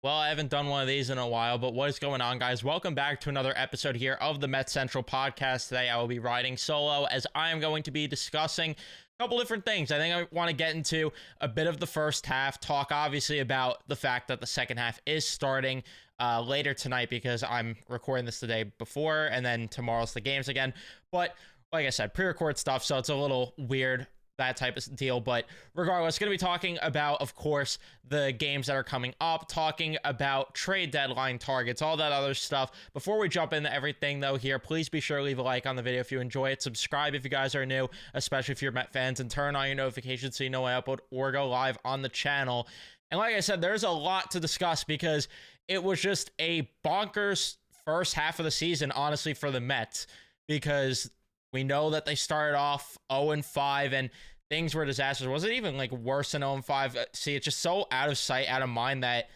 Well, I haven't done one of these in a while, but what is going on, guys? Welcome back to another episode here of the Mets Central podcast. Today, I will be riding solo as I am going to be discussing a couple different things. I think I want to get into a bit of the first half, talk obviously about the fact that the second half is starting later tonight because I'm recording this the day before, and then tomorrow's the games again. But like I said, pre-record stuff, so it's a little weird, that type of deal. But regardless, going to be talking about, of course, the games that are coming up, talking about trade deadline targets, all that other stuff. Before we jump into everything, though, here, please be sure to leave a like on the video if you enjoy it. Subscribe if you guys are new, especially if you're Met fans, and turn on your notifications so you know when I upload or go live on the channel. And like I said, there's a lot to discuss because it was just a bonkers first half of the season, honestly, for the Mets, because we know that they started off 0-5 and things were disasters. Was it even like worse than 0-5? See, it's just so out of sight, out of mind that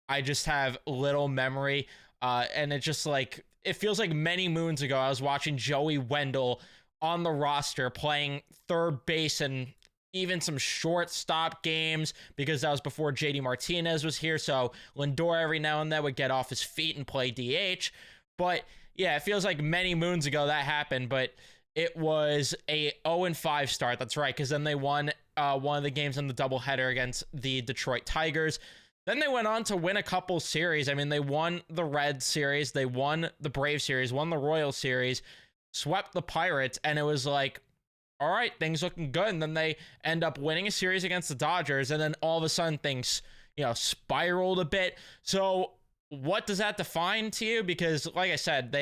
I just have little memory. And it just like, it feels like many moons ago, I was watching Joey Wendell on the roster playing third base and even some shortstop games because that was before JD Martinez was here. So Lindor every now and then would get off his feet and play DH. But yeah, it feels like many moons ago that happened, but it was a 0-5 start. That's right, because then they won one of the games in the doubleheader against the Detroit Tigers. Then they went on to win a couple series. I mean, they won the Red series, they won the Brave series, won the Royal series, swept the Pirates, and it was like, all right, things looking good. And then they end up winning a series against the Dodgers, and then all of a sudden things, spiraled a bit. So what does that define to you? Because like I said,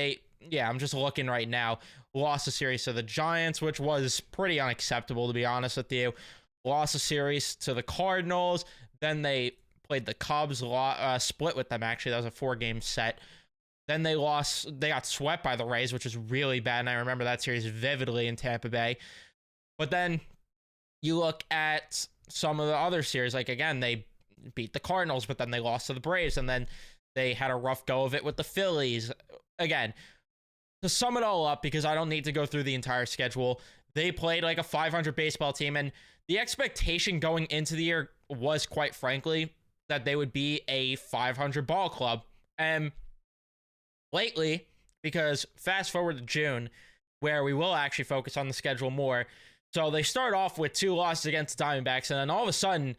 I'm just looking right now, lost a series to the Giants, which was pretty unacceptable, to be honest with you. Lost a series to the Cardinals. Then they played the Cubs, split with them, actually. That was a 4-game set. Then they got swept by the Rays, which was really bad, and I remember that series vividly in Tampa Bay. But then you look at some of the other series, like, again, they beat the Cardinals, but then they lost to the Braves, and then they had a rough go of it with the Phillies. Again, to sum it all up, because I don't need to go through the entire schedule, they played like a 500 baseball team, and the expectation going into the year was, quite frankly, that they would be a 500 ball club. And lately, because fast forward to June, where we will actually focus on the schedule more, so they start off with 2 losses against the Diamondbacks, and then all of a sudden,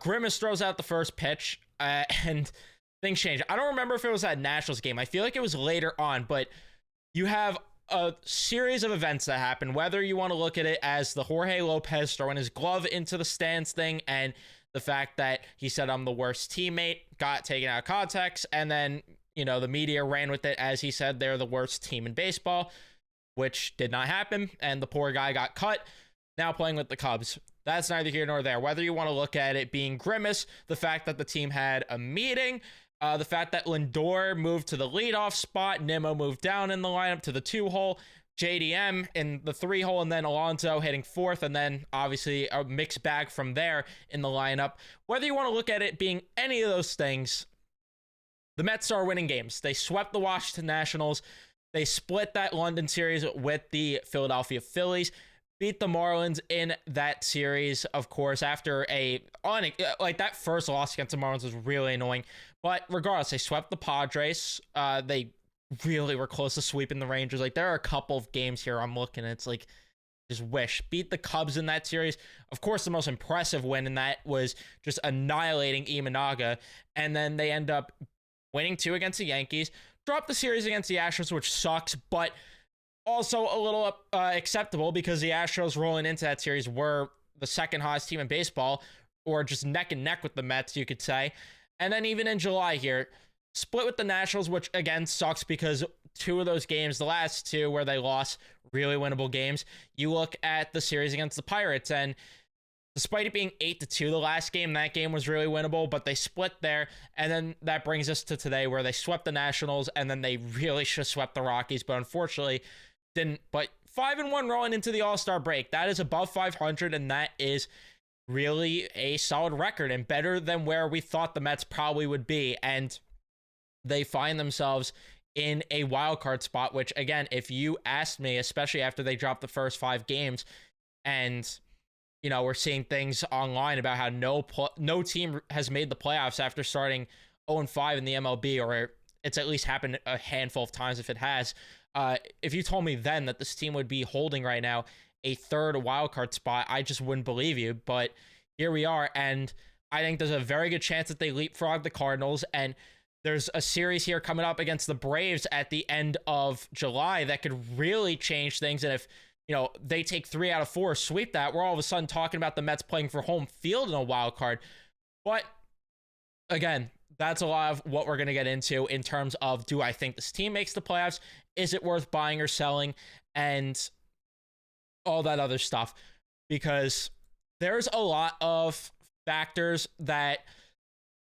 Grimace throws out the first pitch, and things change. I don't remember if it was that Nationals game. I feel like it was later on, but you have a series of events that happen, whether you want to look at it as the Jorge Lopez throwing his glove into the stands thing and the fact that he said, "I'm the worst teammate," got taken out of context, and then, the media ran with it as he said they're the worst team in baseball, which did not happen, and the poor guy got cut, now playing with the Cubs. That's neither here nor there. Whether you want to look at it being Grimace, the fact that the team had a meeting, the fact that Lindor moved to the leadoff spot, Nimmo moved down in the lineup to the 2-hole, JDM in the 3-hole, and then Alonso hitting 4th, and then obviously a mixed bag from there in the lineup. Whether you want to look at it being any of those things, the Mets are winning games. They swept the Washington Nationals. They split that London series with the Philadelphia Phillies. Beat the Marlins in that series, of course, after that first loss against the Marlins was really annoying. But regardless, they swept the Padres. They really were close to sweeping the Rangers. Like, there are a couple of games here I'm looking at. It's like, just wish. Beat the Cubs in that series. Of course, the most impressive win in that was just annihilating Imanaga. And then they end up winning 2 against the Yankees. Dropped the series against the Astros, which sucks, but also a little acceptable because the Astros rolling into that series were the second hottest team in baseball, or just neck and neck with the Mets, you could say. And then even in July here, split with the Nationals, which again sucks because 2 of those games, the last 2 where they lost, really winnable games. You look at the series against the Pirates, and despite it being 8-2 the last game, that game was really winnable, but they split there. And then that brings us to today where they swept the Nationals, and then they really should have swept the Rockies, but unfortunately didn't. But 5-1 rolling into the All-Star break. That is above 500, and that is really a solid record and better than where we thought the Mets probably would be. And they find themselves in a wild card spot, which, again, if you asked me, especially after they dropped the first 5 games, and we're seeing things online about how no team has made the playoffs after starting 0-5 in the MLB, or it's at least happened a handful of times if it has. If you told me then that this team would be holding right now a third wildcard spot, I just wouldn't believe you. But here we are, and I think there's a very good chance that they leapfrog the Cardinals, and there's a series here coming up against the Braves at the end of July that could really change things. And if, they take 3 out of 4, sweep that, we're all of a sudden talking about the Mets playing for home field in a wild card. But again, that's a lot of what we're going to get into in terms of, do I think this team makes the playoffs? Is it worth buying or selling? And all that other stuff. Because there's a lot of factors that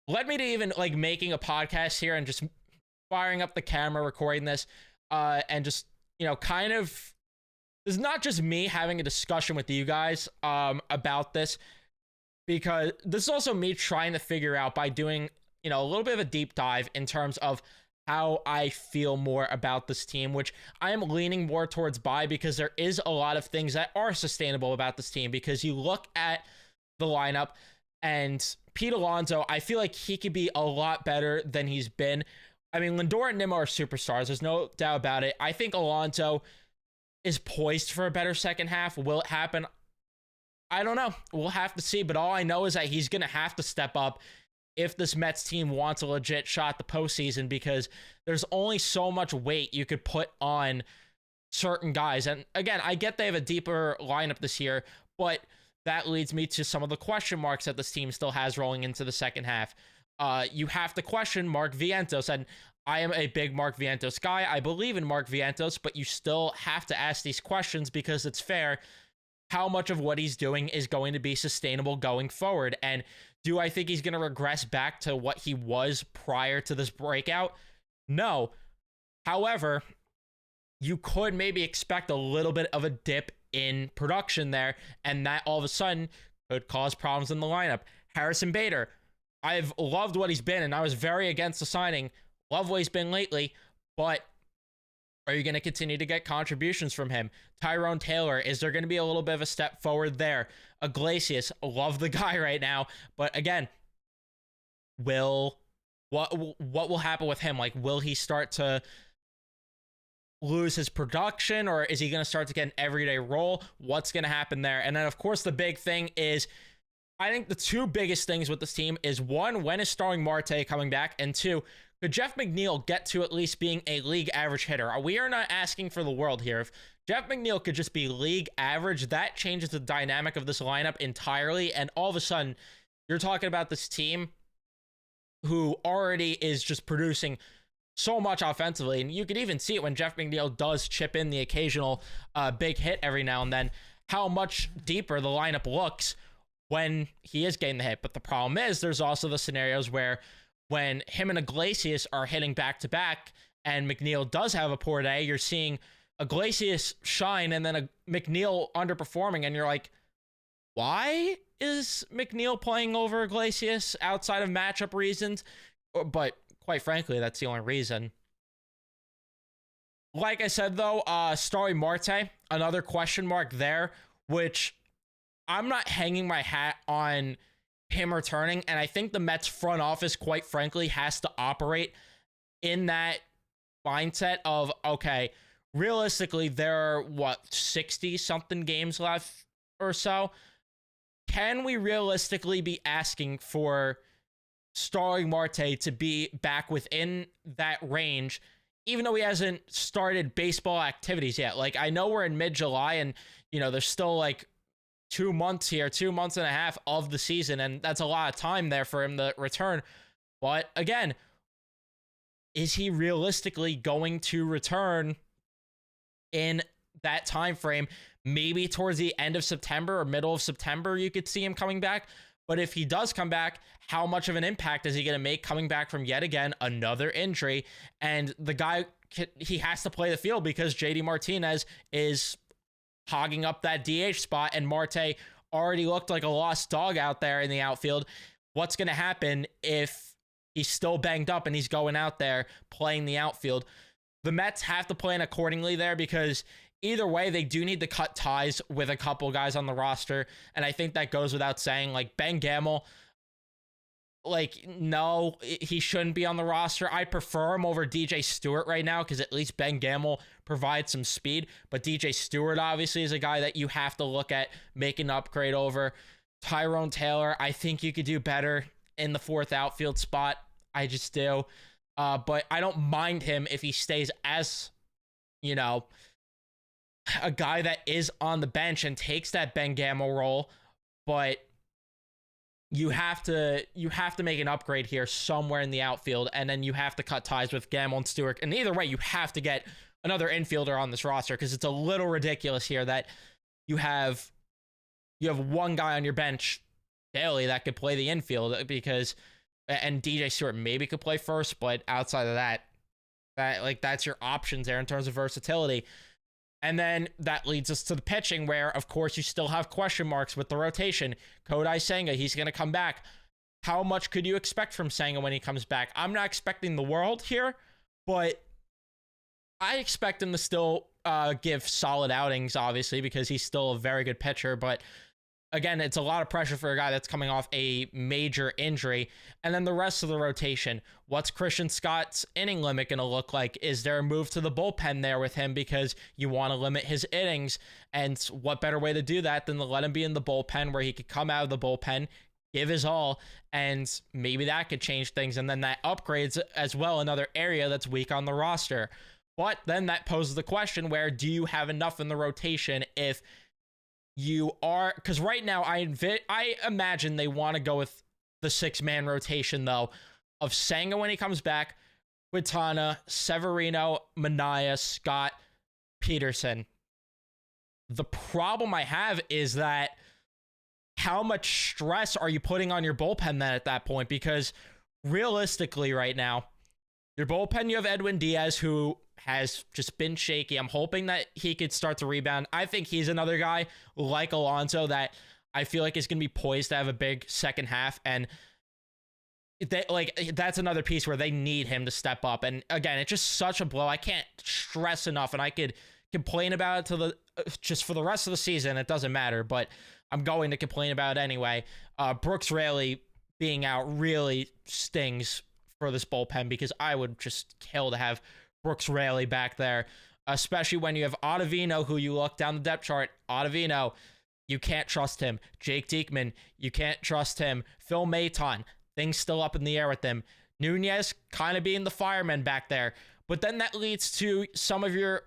led me to even making a podcast here and just firing up the camera, recording this, and just, kind of, it's not just me having a discussion with you guys about this, because this is also me trying to figure out by doing, a little bit of a deep dive in terms of how I feel more about this team, which I am leaning more towards buy, because there is a lot of things that are sustainable about this team. Because you look at the lineup, and Pete Alonso, I feel like he could be a lot better than he's been. I mean, Lindor and Nimmo are superstars. There's no doubt about it. I think Alonso is poised for a better second half. Will it happen? I don't know. We'll have to see. But all I know is that he's going to have to step up if this Mets team wants a legit shot at the postseason, because there's only so much weight you could put on certain guys. And again, I get they have a deeper lineup this year, but that leads me to some of the question marks that this team still has rolling into the second half. You have to question Mark Vientos, and I am a big Mark Vientos guy. I believe in Mark Vientos, but you still have to ask these questions because it's fair. How much of what he's doing is going to be sustainable going forward? And do I think he's going to regress back to what he was prior to this breakout? No. However, you could maybe expect a little bit of a dip in production there, and that all of a sudden could cause problems in the lineup. Harrison Bader, I've loved what he's been, and I was very against the signing. Love what he's been lately, but are you going to continue to get contributions from him? Tyrone Taylor, is there going to be a little bit of a step forward there? Iglesias, love the guy right now, but again, what will happen with him? Will he start to lose his production, or is he going to start to get an everyday role? What's going to happen there? And then, of course, the big thing is, I think the two biggest things with this team is, one, when is Starling Marte coming back? And two, could Jeff McNeil get to at least being a league average hitter? We are not asking for the world here. If Jeff McNeil could just be league average, that changes the dynamic of this lineup entirely. And all of a sudden, you're talking about this team who already is just producing so much offensively. And you could even see it when Jeff McNeil does chip in the occasional big hit every now and then, how much deeper the lineup looks when he is getting the hit. But the problem is, there's also the scenarios where when him and Iglesias are hitting back-to-back and McNeil does have a poor day, you're seeing Iglesias shine and then McNeil underperforming, and you're like, why is McNeil playing over Iglesias outside of matchup reasons? But quite frankly, that's the only reason. Like I said, though, Starling Marte, another question mark there, which I'm not hanging my hat on him returning, and I think the Mets front office, quite frankly, has to operate in that mindset of, okay, realistically, there are, 60-something games left or so? Can we realistically be asking for Starling Marte to be back within that range, even though he hasn't started baseball activities yet? I know we're in mid-July, and, there's still, 2 months here, 2 months and a half of the season, and that's a lot of time there for him to return. But again, is he realistically going to return in that time frame? Maybe towards the end of September or middle of September, you could see him coming back. But if he does come back, how much of an impact is he going to make coming back from yet again another injury? And the guy, he has to play the field because JD Martinez is hogging up that DH spot, and Marte already looked like a lost dog out there in the outfield. What's going to happen if he's still banged up and he's going out there playing the outfield? The Mets have to plan accordingly there, because either way, they do need to cut ties with a couple guys on the roster, and I think that goes without saying. Ben Gamel, like, no, he shouldn't be on the roster. I prefer him over DJ Stewart right now because at least Ben Gamble provides some speed. But DJ Stewart obviously is a guy that you have to look at making an upgrade over. Tyrone Taylor, I think you could do better in the fourth outfield spot. I just do. But I don't mind him if he stays as, a guy that is on the bench and takes that Ben Gamble role. But you have to make an upgrade here somewhere in the outfield, and then you have to cut ties with Gamble and Stewart. And either way, you have to get another infielder on this roster because it's a little ridiculous here that you have one guy on your bench daily that could play the infield and DJ Stewart maybe could play first, but outside of that that's your options there in terms of versatility. And then that leads us to the pitching where, of course, you still have question marks with the rotation. Kodai Senga, he's going to come back. How much could you expect from Senga when he comes back? I'm not expecting the world here, but I expect him to still give solid outings, obviously, because he's still a very good pitcher. But again, it's a lot of pressure for a guy that's coming off a major injury. And then the rest of the rotation, what's Christian Scott's inning limit going to look like? Is there a move to the bullpen there with him because you want to limit his innings? And what better way to do that than to let him be in the bullpen where he could come out of the bullpen, give his all, and maybe that could change things. And then that upgrades as well another area that's weak on the roster. But then that poses the question, where do you have enough in the rotation if you are, because right now I imagine they want to go with the 6-man rotation though of Senga when he comes back, Quintana, Severino, Manaea, Scott, Peterson. The problem I have is that how much stress are you putting on your bullpen then at that point? Because realistically right now, your bullpen, you have Edwin Diaz, who has just been shaky. I'm hoping that he could start to rebound. I think he's another guy like Alonso that I feel like is going to be poised to have a big second half. And that's another piece where they need him to step up. And again, it's just such a blow. I can't stress enough, and I could complain about it just for the rest of the season. It doesn't matter, but I'm going to complain about it anyway. Brooks Raley being out really stings for this bullpen because I would just kill to have Brooks Raley back there, especially when you have Ottavino, who you look down the depth chart. Ottavino, you can't trust him. Jake Diekman, you can't trust him. Phil Maton, things still up in the air with them. Nunez kind of being the fireman back there. But then that leads to some of your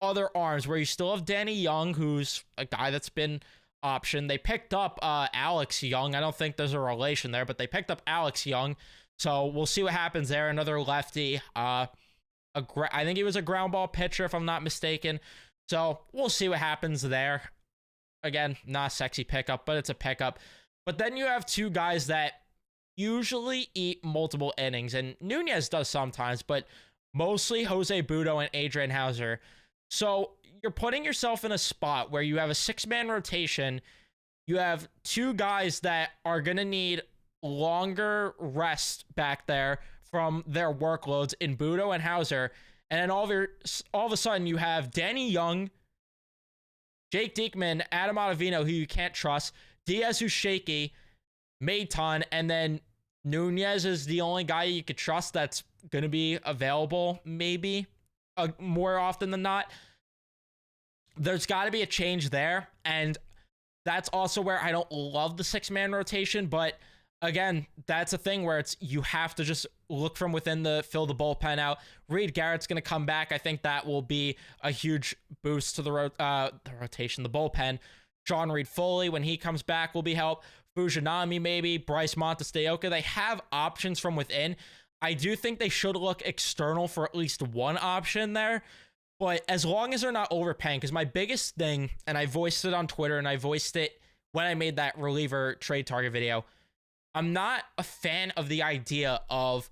other arms where you still have Danny Young, who's a guy that's been optioned. They picked up Alex Young. I don't think there's a relation there, but they picked up Alex Young. So we'll see what happens there. Another lefty. I think he was a ground ball pitcher, if I'm not mistaken. So we'll see what happens there. Again, not a sexy pickup, but it's a pickup. But then you have two guys that usually eat multiple innings, and Nunez does sometimes, but mostly Jose Budo and Adrian Hauser. So you're putting yourself in a spot where you have a 6-man rotation. You have two guys that are going to need longer rest back there from their workloads in Budo and Hauser. And then all of a sudden you have Danny Young, Jake Diekman, Adam Ottavino, who you can't trust, Diaz, who's shaky, Maton, and then Nunez is the only guy you could trust that's going to be available maybe more often than not. There's got to be a change there. And that's also where I don't love the 6-man rotation, but again, that's a thing where you have to just look from within to fill the bullpen out. Reed Garrett's going to come back. I think that will be a huge boost to the rotation, the bullpen. John Reed Foley, when he comes back, will be help. Fujinami maybe, Bryce Montestoyoka. They have options from within. I do think they should look external for at least one option there. But as long as they're not overpaying, because my biggest thing, and I voiced it on Twitter, and I voiced it when I made that reliever trade target video, I'm not a fan of the idea of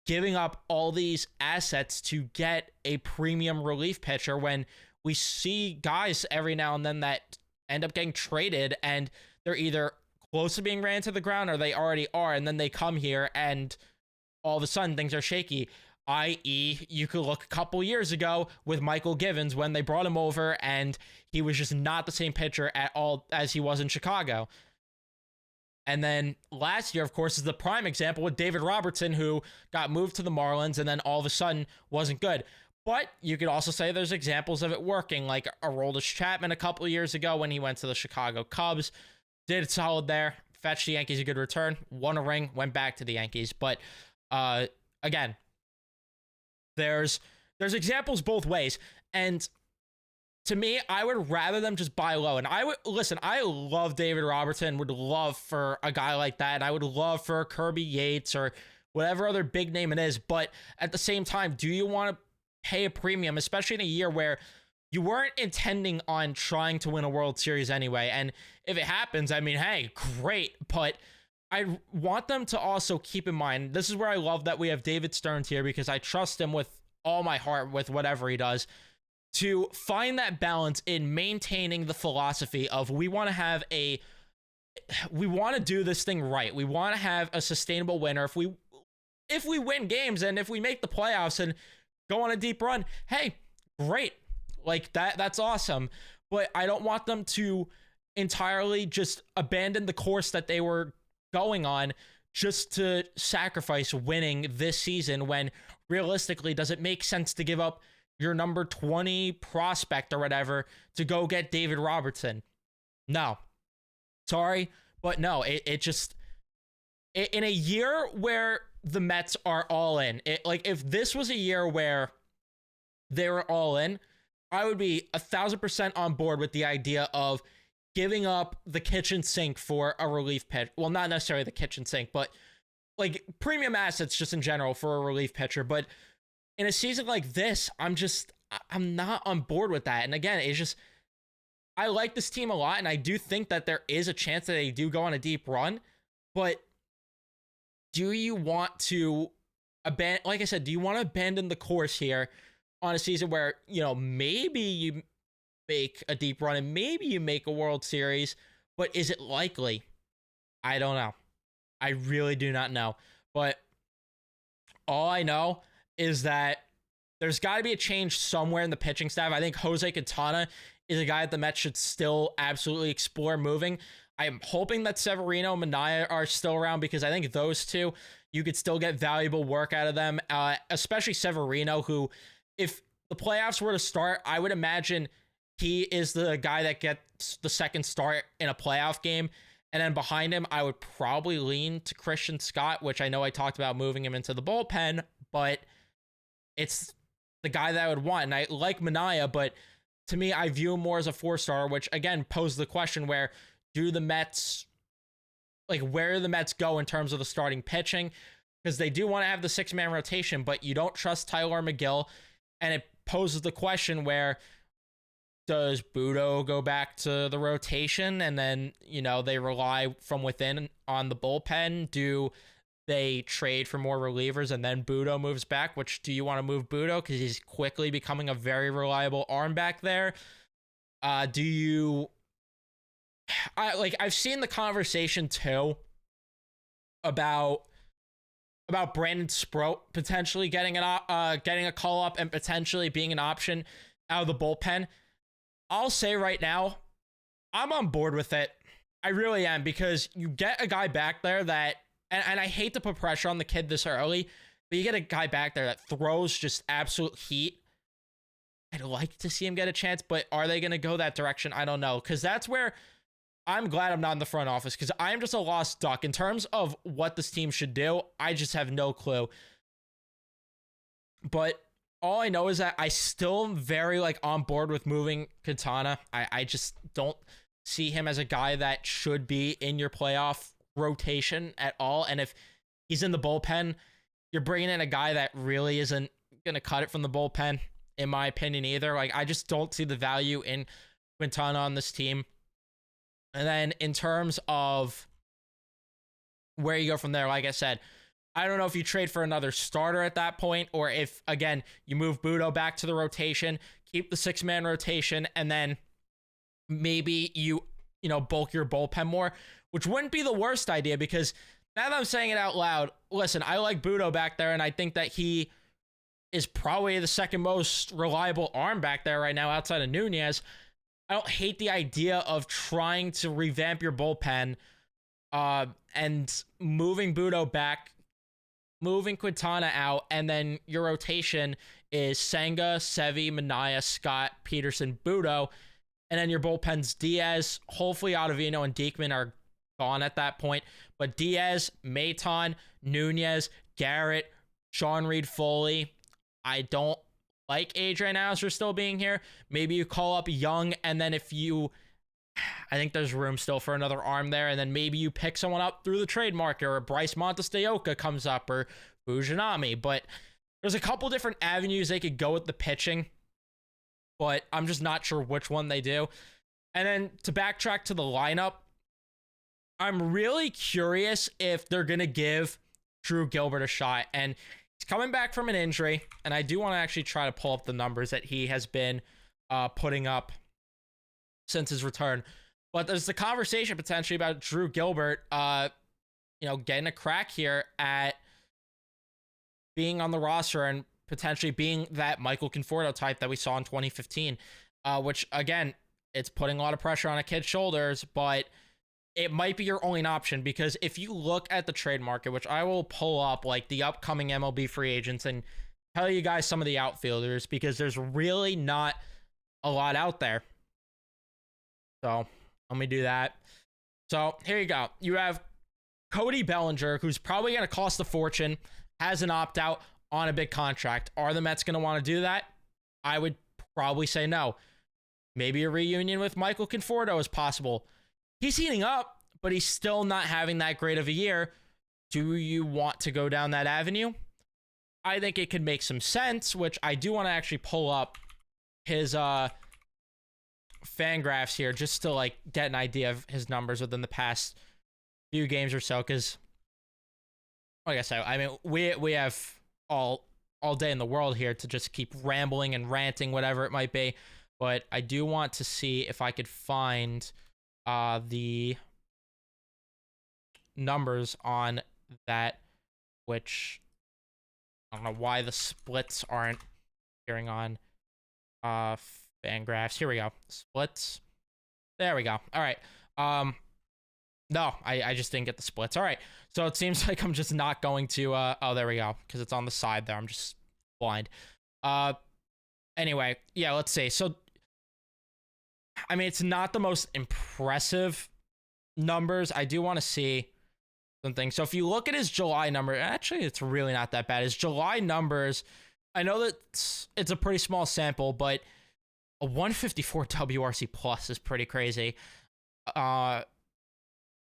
giving up all these assets to get a premium relief pitcher when we see guys every now and then that end up getting traded and they're either close to being ran to the ground or they already are, and then they come here and all of a sudden things are shaky. I.e., you could look a couple years ago with Michael Givens when they brought him over and he was just not the same pitcher at all as he was in Chicago. And then last year, of course, is the prime example with David Robertson, who got moved to the Marlins and then all of a sudden wasn't good. But you could also say there's examples of it working, like Aroldis Chapman a couple of years ago when he went to the Chicago Cubs, did solid there, fetched the Yankees a good return, won a ring, went back to the Yankees. But again, there's examples both ways, and to me, I would rather them just buy low. And I love David Robertson, would love for a guy like that. And I would love for Kirby Yates or whatever other big name it is. But at the same time, do you want to pay a premium, especially in a year where you weren't intending on trying to win a World Series anyway? And if it happens, I mean, hey, great. But I want them to also keep in mind, this is where I love that we have David Stearns here, because I trust him with all my heart with whatever he does, to find that balance in maintaining the philosophy of we want to do this thing right. We want to have a sustainable winner. If we win games and if we make the playoffs and go on a deep run, hey, great. Like that's awesome. But I don't want them to entirely just abandon the course that they were going on just to sacrifice winning this season, when realistically, does it make sense to give up your number 20 prospect or whatever to go get David Robertson? No. Sorry, but no. It just, in a year where the Mets are all in, like if this was a year where they were all in, I would be 1,000% on board with the idea of giving up the kitchen sink for a relief pitch. Well, not necessarily the kitchen sink, but like premium assets just in general for a relief pitcher. But in a season like this, I'm not on board with that. And again, it's just, I like this team a lot, and I do think that there is a chance that they do go on a deep run. But do you want to like I said, do you want to abandon the course here on a season where, maybe you make a deep run and maybe you make a World Series, but is it likely? I don't know. I really do not know. But all I know is that there's got to be a change somewhere in the pitching staff. I think Jose Quintana is a guy that the Mets should still absolutely explore moving. I'm hoping that Severino and Manaea are still around, because I think those two, you could still get valuable work out of them, especially Severino, who, if the playoffs were to start, I would imagine he is the guy that gets the second start in a playoff game. And then behind him, I would probably lean to Christian Scott, which I know I talked about moving him into the bullpen, but it's the guy that I would want. And I like Manaea, but to me, I view him more as a 4-star, which again poses the question, where do the Mets, where do the Mets go in terms of the starting pitching? Because they do want to have the 6-man rotation, but you don't trust Tyler McGill. And it poses the question where, does Budo go back to the rotation and then, they rely from within on the bullpen? Do they trade for more relievers and then Budo moves back? Which, do you want to move Budo because he's quickly becoming a very reliable arm back there? I've seen the conversation too about Brandon Sproat potentially getting a call up and potentially being an option out of the bullpen. I'll say right now, I'm on board with it. I really am, because you get a guy back there that, and I hate to put pressure on the kid this early, but you get a guy back there that throws just absolute heat. I'd like to see him get a chance, but are they going to go that direction? I don't know, because that's where I'm glad I'm not in the front office, because I'm just a lost duck. In terms of what this team should do, I just have no clue. But all I know is that I still am very on board with moving Quintana. I just don't see him as a guy that should be in your playoff rotation at all. And if he's in the bullpen, you're bringing in a guy that really isn't going to cut it from the bullpen, in my opinion, either. I just don't see the value in Quintana on this team. And then in terms of where you go from there, like I said, I don't know if you trade for another starter at that point, or if, again, you move Budo back to the rotation, keep the 6-man rotation, and then maybe you bulk your bullpen more, which wouldn't be the worst idea, because now that I'm saying it out loud, listen, I like Budo back there, and I think that he is probably the second most reliable arm back there right now outside of Nunez. I don't hate the idea of trying to revamp your bullpen And moving Budo back, moving Quintana out, and then your rotation is Senga, Sevi, Minaya, Scott, Peterson, Budo, and then your bullpens Diaz, hopefully Ottavino and Diekman are gone at that point, but Diaz, Maton, Nunez, Garrett, Sean Reed Foley. I don't like Adrian Hauser still being here. Maybe you call up Young, and then I think there's room still for another arm there, and then maybe you pick someone up through the trade market, or Bryce Montesteoka comes up, or Fujinami. But there's a couple different avenues they could go with the pitching, but I'm just not sure which one they do. And then to backtrack to the lineup, I'm really curious if they're going to give Drew Gilbert a shot. And he's coming back from an injury, and I do want to actually try to pull up the numbers that he has been putting up since his return. But there's the conversation potentially about Drew Gilbert, getting a crack here at being on the roster and potentially being that Michael Conforto type that we saw in 2015, which, again, it's putting a lot of pressure on a kid's shoulders, but it might be your only option, because if you look at the trade market, which I will pull up, like, the upcoming MLB free agents and tell you guys some of the outfielders, because there's really not a lot out there. So let me do that. So here you go. You have Cody Bellinger, who's probably going to cost a fortune, has an opt-out on a big contract. Are the Mets going to want to do that? I would probably say no. Maybe a reunion with Michael Conforto is possible. He's heating up, but he's still not having that great of a year. Do you want to go down that avenue? I think it could make some sense, which I do want to actually pull up his fan graphs here just to, like, get an idea of his numbers within the past few games or so, because like I said, I mean, we have all day in the world here to just keep rambling and ranting, whatever it might be. But I do want to see if I could find the numbers on that, which I don't know why the splits aren't appearing on fan graphs. Here we go. Splits. There we go. All right. No, I just didn't get the splits. All right. So it seems like I'm just not going to, oh, there we go. Because it's on the side there. I'm just blind. Anyway, yeah, let's see. So, I mean, it's not the most impressive numbers. I do want to see something. So if you look at his July number, actually, it's really not that bad. His July numbers, I know that it's a pretty small sample, but a 154 WRC plus is pretty crazy. I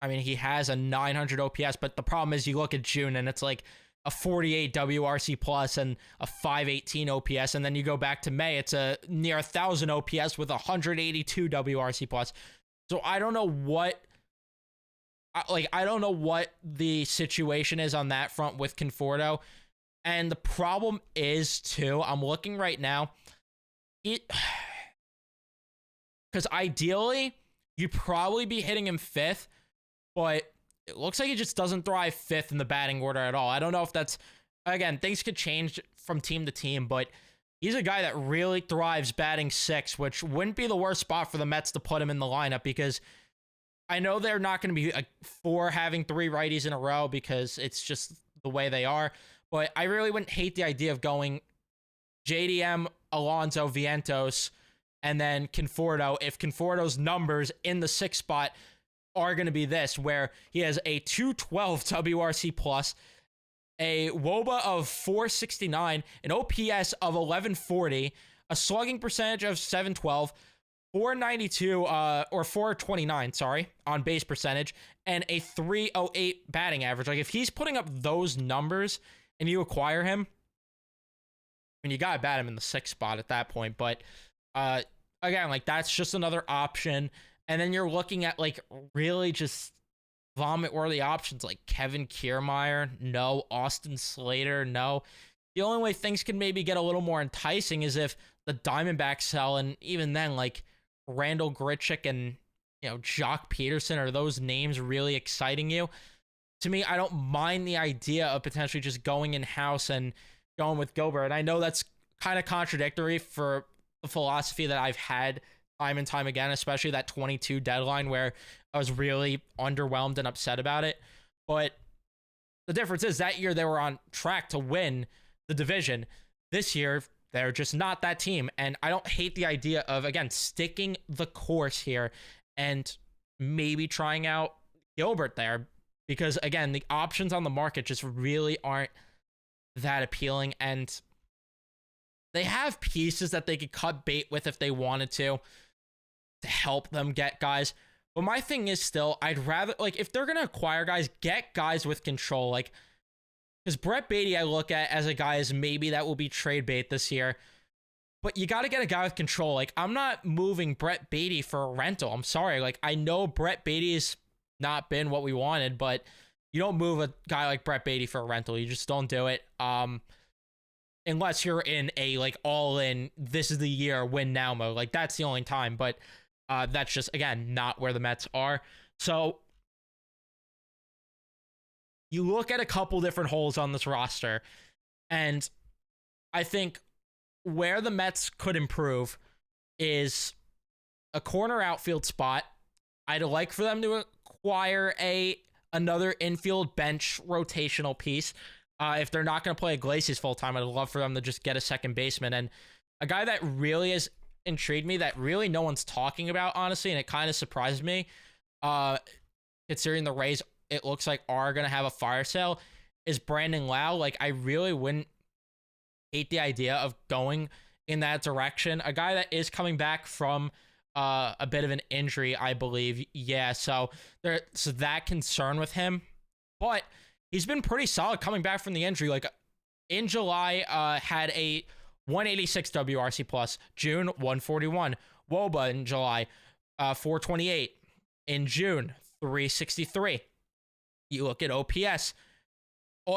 mean, he has a 900 OPS, but the problem is you look at June and it's like a 48 WRC plus and a 518 OPS. And then you go back to May, it's a near 1,000 OPS with 182 WRC plus. So I don't know what, I don't know what the situation is on that front with Conforto. And the problem is, too, I'm looking right now, because ideally, you'd probably be hitting him fifth, but it looks like he just doesn't thrive fifth in the batting order at all. I don't know if that's, again, things could change from team to team, but he's a guy that really thrives batting sixth, which wouldn't be the worst spot for the Mets to put him in the lineup, because I know they're not going to be for having three righties in a row because it's just the way they are, but I really wouldn't hate the idea of going JDM, Alonso, Vientos, and then Conforto, if Conforto's numbers in the sixth spot are going to be this, where he has a 212 WRC plus, a WOBA of 469, an OPS of 1140, a slugging percentage of 712, 492 or 429, sorry, on base percentage, and a 308 batting average. Like, if he's putting up those numbers and you acquire him, I mean, you gotta bat him in the sixth spot at that point. But again, like, that's just another option. And then you're looking at, like, really just vomit-worthy options like Kevin Kiermaier, no. Austin Slater, no. The only way things can maybe get a little more enticing is if the Diamondbacks sell, and even then, like, Randall Grichuk and, Jock Peterson, are those names really exciting you? To me, I don't mind the idea of potentially just going in-house and going with Gilbert. And I know that's kind of contradictory for the philosophy that I've had time and time again, especially that 22 deadline where I was really underwhelmed and upset about it. But the difference is that year they were on track to win the division. This year, they're just not that team. And I don't hate the idea of, again, sticking the course here and maybe trying out Gilbert there. Because, again, the options on the market just really aren't that appealing. And they have pieces that they could cut bait with if they wanted to help them get guys. But my thing is still, I'd rather, like, if they're going to acquire guys, get guys with control. Like, because Brett Beatty, I look at as a guy as maybe that will be trade bait this year. But you got to get a guy with control. Like, I'm not moving Brett Beatty for a rental. I'm sorry. Like, I know Brett Beatty's not been what we wanted, but you don't move a guy like Brett Beatty for a rental. You just don't do it. Unless you're in a, like, all-in, this is the year, win now mode. Like, that's the only time. But that's just, again, not where the Mets are. So you look at a couple different holes on this roster, and I think where the Mets could improve is a corner outfield spot. I'd like for them to acquire another infield bench rotational piece. If they're not going to play Iglesias full time, I'd love for them to just get a second baseman. And a guy that really has intrigued me, that really no one's talking about, honestly, and it kind of surprised me, considering the Rays, it looks like, are going to have a fire sale, is Brandon Lau. Like, I really wouldn't hate the idea of going in that direction. A guy that is coming back from a bit of an injury, I believe. Yeah, so there's that concern with him. But he's been pretty solid coming back from the injury. Like, in July, had a 186 WRC plus. June, 141. WOBA in July, 428. In June, 363. You look at OPS,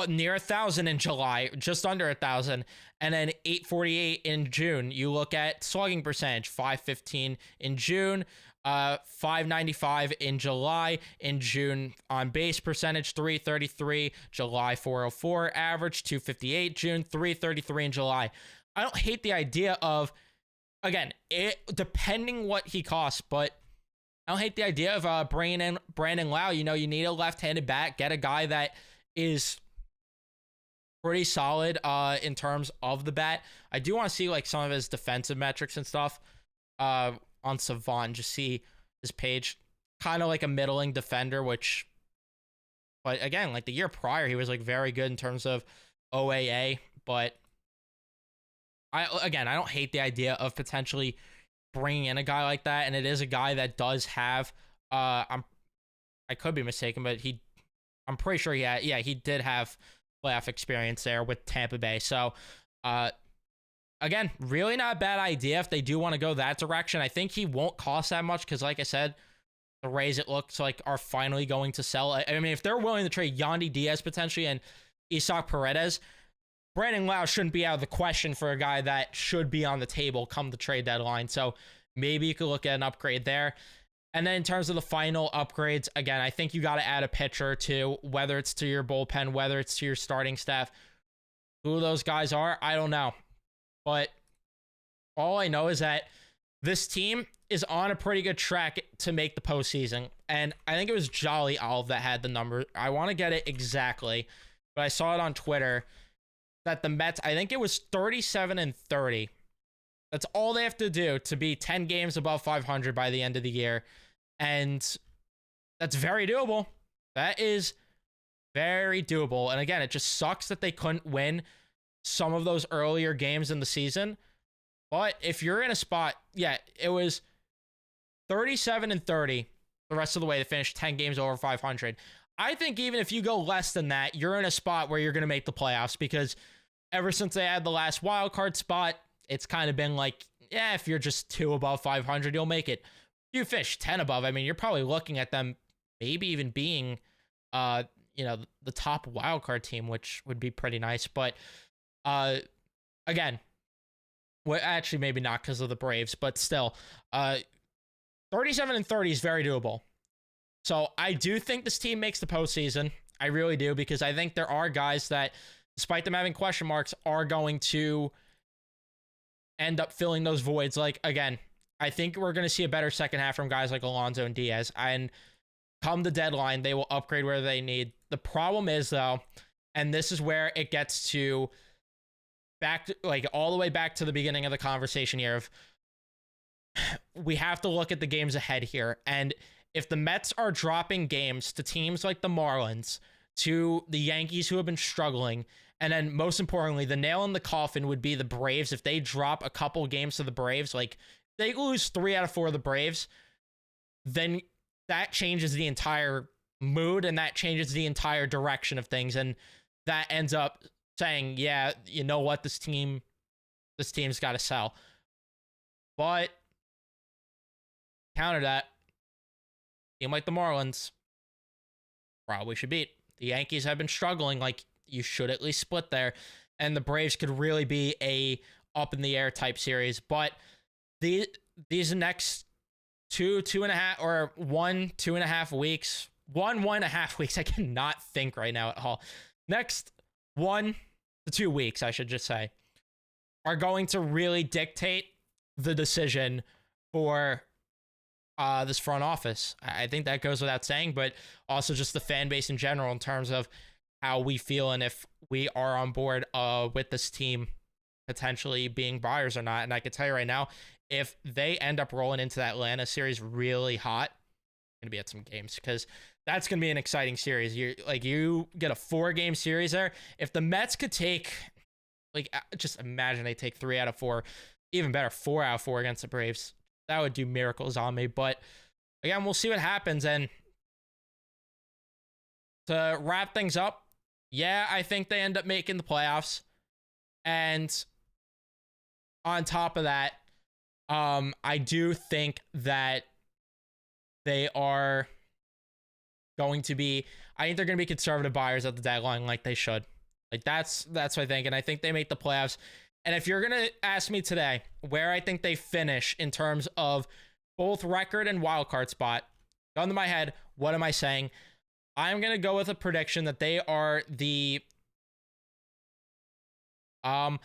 near 1,000 in July, just under 1,000, and then 848 in June. You look at slugging percentage, 515 in June, 595 in July. In June, on base percentage, 333. July, 404. Average, 258. June, 333 in July. I don't hate the idea of, again, depending what he costs, but I don't hate the idea of bringing in Brandon Lau. You know, you need a left-handed bat. Get a guy that is pretty solid in terms of the bat. I do want to see, like, some of his defensive metrics and stuff on Savant. Just see his page. Kind of like a middling defender, but again, like the year prior, he was, like, very good in terms of OAA. But I don't hate the idea of potentially bringing in a guy like that, and it is a guy that does have I could be mistaken, but I'm pretty sure he did have playoff experience there with Tampa Bay. So again, really not a bad idea if they do want to go that direction. I think he won't cost that much because, like I said, the Rays, it looks like, are finally going to sell. I mean, if they're willing to trade Yandy Diaz potentially and Isaac Paredes, Brandon Lau shouldn't be out of the question for a guy that should be on the table come the trade deadline. So maybe you could look at an upgrade there. And then in terms of the final upgrades, again, I think you got to add a pitcher to, whether it's to your bullpen, whether it's to your starting staff. Who those guys are, I don't know. But all I know is that this team is on a pretty good track to make the postseason. And I think it was Jolly Olive that had the number. I want to get it exactly, but I saw it on Twitter that the Mets, I think it was 37-30. That's all they have to do to be 10 games above 500 by the end of the year. And that's very doable. That is very doable. And again, it just sucks that they couldn't win some of those earlier games in the season. But if you're in a spot, it was 37-30 the rest of the way to finish 10 games over 500. I think even if you go less than that, you're in a spot where you're going to make the playoffs, because ever since they had the last wild card spot, it's kind of been like, if you're just 2 above 500, you'll make it. If you finish 10 above, I mean, you're probably looking at them maybe even being, the top wild card team, which would be pretty nice. But again, actually maybe not because of the Braves, but still, 37-30 is very doable. So I do think this team makes the postseason. I really do, because I think there are guys that, despite them having question marks, are going to end up filling those voids. Like, again, I think we're going to see a better second half from guys like Alonso and Diaz. And come the deadline, they will upgrade where they need. The problem is, though, and this is where it gets to all the way back to the beginning of the conversation here of we have to look at the games ahead here. And if the Mets are dropping games to teams like the Marlins, to the Yankees who have been struggling, and then most importantly, the nail in the coffin would be the Braves. If they drop a couple games to the Braves, like they lose 3 out of 4 of the Braves, then that changes the entire mood and that changes the entire direction of things. And that ends up saying, yeah, you know what, this team's got to sell. But counter that, team like the Marlins probably should beat. The Yankees have been struggling. Like, you should at least split there. And the Braves could really be a up in the air type series. But these next 2.5 weeks, 1.5 weeks, I cannot think right now at all. Next 1 to 2 weeks, I should just say, are going to really dictate the decision for this front office. I think that goes without saying, but also just the fan base in general in terms of how we feel and if we are on board with this team potentially being buyers or not. And I can tell you right now, if they end up rolling into that Atlanta series really hot, I'm going to be at some games because that's going to be an exciting series. You get a 4-game series there. If the Mets could take, just imagine they take 3 out of 4, even better, 4 out of 4 against the Braves. That would do miracles on me. But again, we'll see what happens. And to wrap things up, yeah, I think they end up making the playoffs. And on top of that, I do think that they are going to be, I think they're going to be conservative buyers at the deadline like they should. Like that's what I think. And I think they make the playoffs. And if you're going to ask me today where I think they finish in terms of both record and wildcard spot, gun to my head, what am I saying? I'm going to go with a prediction that they are I'm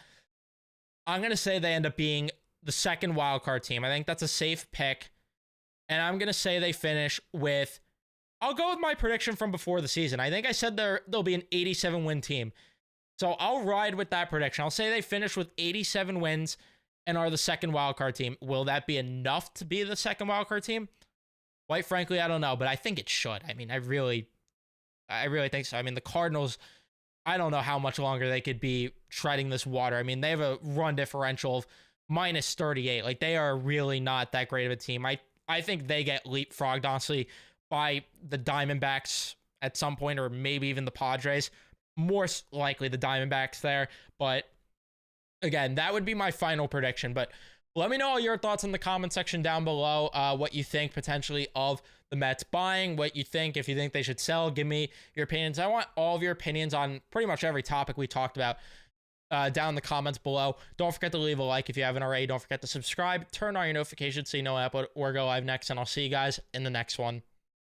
going to say they end up being the second wildcard team. I think that's a safe pick. And I'm going to say they finish with, I'll go with my prediction from before the season. I think I said they'll be an 87-win team. So I'll ride with that prediction. I'll say they finish with 87 wins and are the second wildcard team. Will that be enough to be the second wildcard team? Quite frankly, I don't know, but I think it should. I mean, I really think so. I mean, the Cardinals, I don't know how much longer they could be treading this water. I mean, they have a run differential of minus 38. Like, they are really not that great of a team. I think they get leapfrogged, honestly, by the Diamondbacks at some point, or maybe even the Padres. More likely the Diamondbacks there. But again, that would be my final prediction. But let me know all your thoughts in the comment section down below. What you think potentially of the Mets buying, what you think, if you think they should sell. Give me your opinions. I want all of your opinions on pretty much every topic we talked about down in the comments below. Don't forget to leave a like if you haven't already. Don't forget to subscribe. Turn on your notifications so you know when I upload or go live next. And I'll see you guys in the next one.